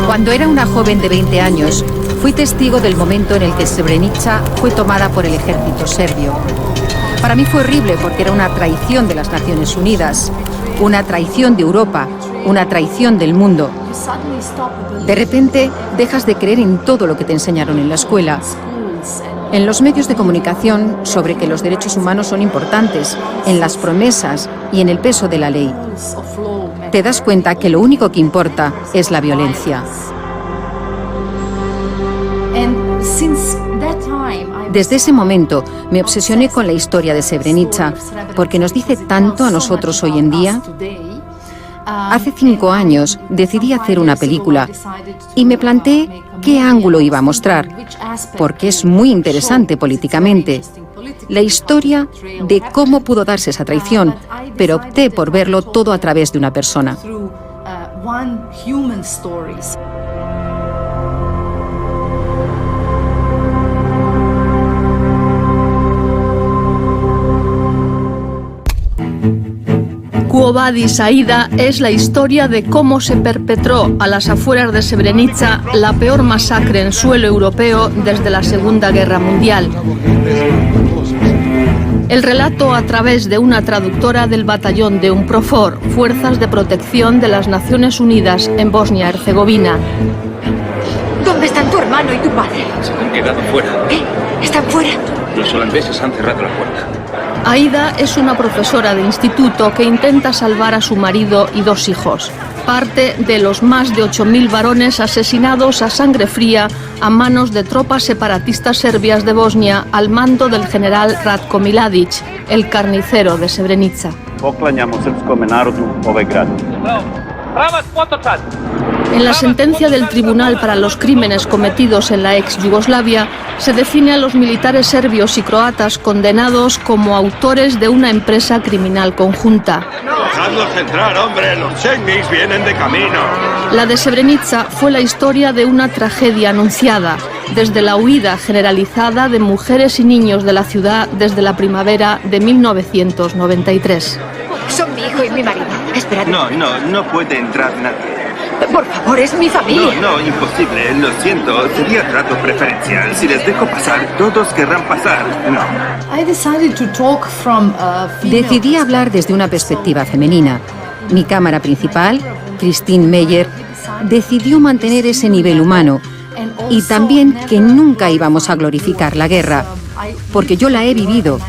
Cuando era una joven de 20 años, fui testigo del momento en el que Srebrenica fue tomada por el ejército serbio. Para mí fue horrible porque era una traición de las Naciones Unidas, una traición de Europa, una traición del mundo. De repente, dejas de creer en todo lo que te enseñaron en la escuela, en los medios de comunicación sobre que los derechos humanos son importantes, en las promesas y en el peso de la ley. Te das cuenta que lo único que importa es la violencia. Desde ese momento me obsesioné con la historia de Srebrenica, porque nos dice tanto a nosotros hoy en día. Hace 5 años decidí hacer una película y me planteé qué ángulo iba a mostrar, porque es muy interesante políticamente. La historia de cómo pudo darse esa traición, pero opté por verlo todo a través de una persona. Quo Vadis Aida es la historia de cómo se perpetró a las afueras de Srebrenica la peor masacre en suelo europeo desde la Segunda Guerra Mundial. El relato a través de una traductora del batallón de UNPROFOR, Fuerzas de Protección de las Naciones Unidas en Bosnia-Herzegovina. ¿Dónde están tu hermano y tu padre? Se han quedado fuera. ¿Qué? ¿Están fuera? Los holandeses han cerrado la puerta. Aida es una profesora de instituto que intenta salvar a su marido y 2 hijos. Parte de los más de 8.000 varones asesinados a sangre fría a manos de tropas separatistas serbias de Bosnia al mando del general Ratko Mladic, el carnicero de Srebrenica. En la sentencia del Tribunal para los Crímenes Cometidos en la ex Yugoslavia, se define a los militares serbios y croatas condenados como autores de una empresa criminal conjunta. ¡Dejadlos entrar, hombre! ¡Los chechnis vienen de camino! La de Srebrenica fue la historia de una tragedia anunciada, desde la huida generalizada de mujeres y niños de la ciudad desde la primavera de 1993. Son mi hijo y mi marido. Esperad. No puede entrar nadie. Por favor, es mi familia. No, imposible, lo siento. Sería trato preferencial. Si les dejo pasar, todos querrán pasar. No. Decidí hablar desde una perspectiva femenina. Mi cámara principal, Christine Meyer, decidió mantener ese nivel humano y también que nunca íbamos a glorificar la guerra, porque yo la he vivido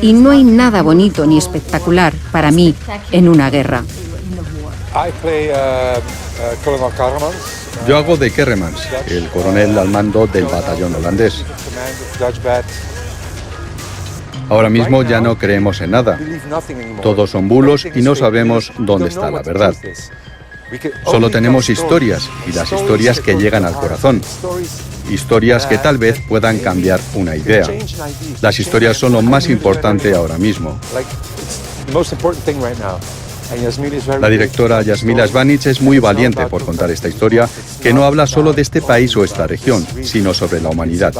y no hay nada bonito ni espectacular para mí en una guerra. Yo hago de Kerremans, el coronel al mando del batallón holandés. Ahora mismo ya no creemos en nada. Todos son bulos y no sabemos dónde está la verdad. Solo tenemos historias y las historias que llegan al corazón. Historias que tal vez puedan cambiar una idea. Las historias son lo más importante ahora mismo. La directora Jasmila Svanic es muy valiente por contar esta historia que no habla solo de este país o esta región, sino sobre la humanidad.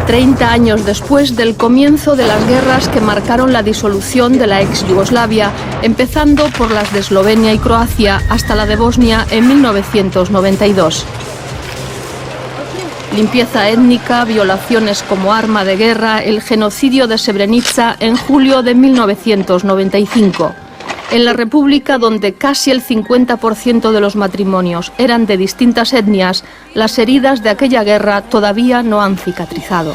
30 años después del comienzo de las guerras que marcaron la disolución de la ex Yugoslavia, empezando por las de Eslovenia y Croacia hasta la de Bosnia en 1992. Limpieza étnica, violaciones como arma de guerra, el genocidio de Srebrenica en julio de 1995. En la República, donde casi el 50% de los matrimonios eran de distintas etnias, las heridas de aquella guerra todavía no han cicatrizado.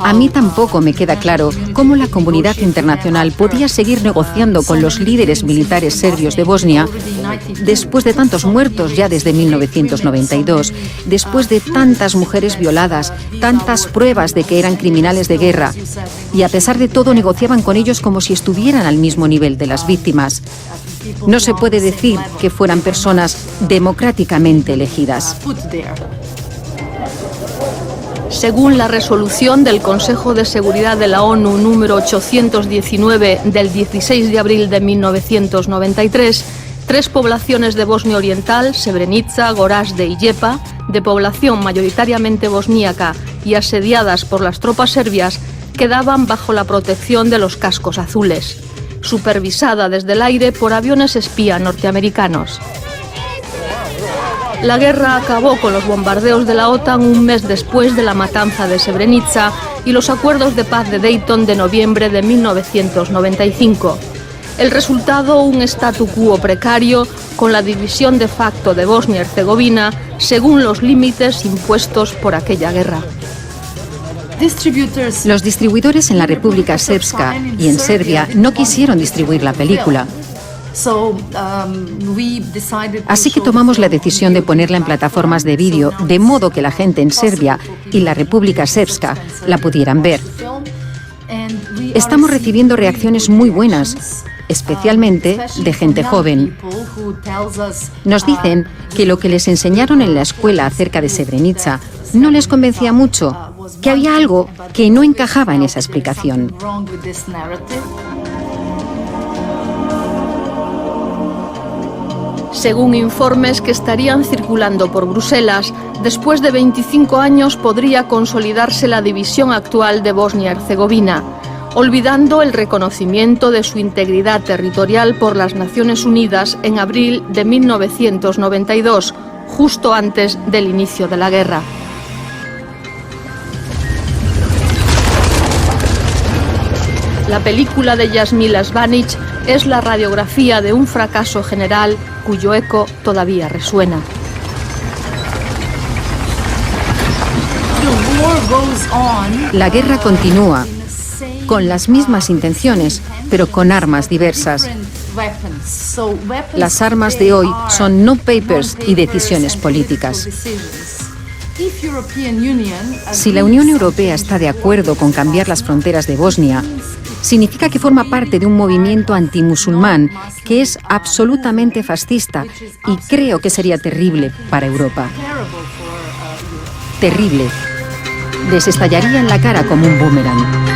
A mí tampoco me queda claro cómo la comunidad internacional podía seguir negociando con los líderes militares serbios de Bosnia después de tantos muertos ya desde 1992, después de tantas mujeres violadas, tantas pruebas de que eran criminales de guerra, y a pesar de todo negociaban con ellos como si estuvieran al mismo nivel de las víctimas. No se puede decir que fueran personas democráticamente elegidas. Según la resolución del Consejo de Seguridad de la ONU número 819 del 16 de abril de 1993, 3 poblaciones de Bosnia Oriental, Srebrenica, Gorazde y Jepa, de población mayoritariamente bosníaca y asediadas por las tropas serbias, quedaban bajo la protección de los cascos azules, supervisada desde el aire por aviones espía norteamericanos. La guerra acabó con los bombardeos de la OTAN un mes después de la matanza de Srebrenica y los acuerdos de paz de Dayton de noviembre de 1995. El resultado, un statu quo precario con la división de facto de Bosnia y Herzegovina según los límites impuestos por aquella guerra. Los distribuidores en la República Srpska y en Serbia no quisieron distribuir la película. Así que tomamos la decisión de ponerla en plataformas de vídeo, de modo que la gente en Serbia y la República Srpska la pudieran ver. Estamos recibiendo reacciones muy buenas, especialmente de gente joven. Nos dicen que lo que les enseñaron en la escuela acerca de Srebrenica no les convencía mucho, que había algo que no encajaba en esa explicación. Según informes que estarían circulando por Bruselas, después de 25 años podría consolidarse la división actual de Bosnia-Herzegovina, olvidando el reconocimiento de su integridad territorial por las Naciones Unidas en abril de 1992, justo antes del inicio de la guerra. La película de Jasmila Svanich es la radiografía de un fracaso general cuyo eco todavía resuena. La guerra continúa, con las mismas intenciones, pero con armas diversas. Las armas de hoy son no-papers y decisiones políticas. Si la Unión Europea está de acuerdo con cambiar las fronteras de Bosnia, significa que forma parte de un movimiento antimusulmán que es absolutamente fascista y creo que sería terrible para Europa. Terrible. Les estallaría en la cara como un boomerang.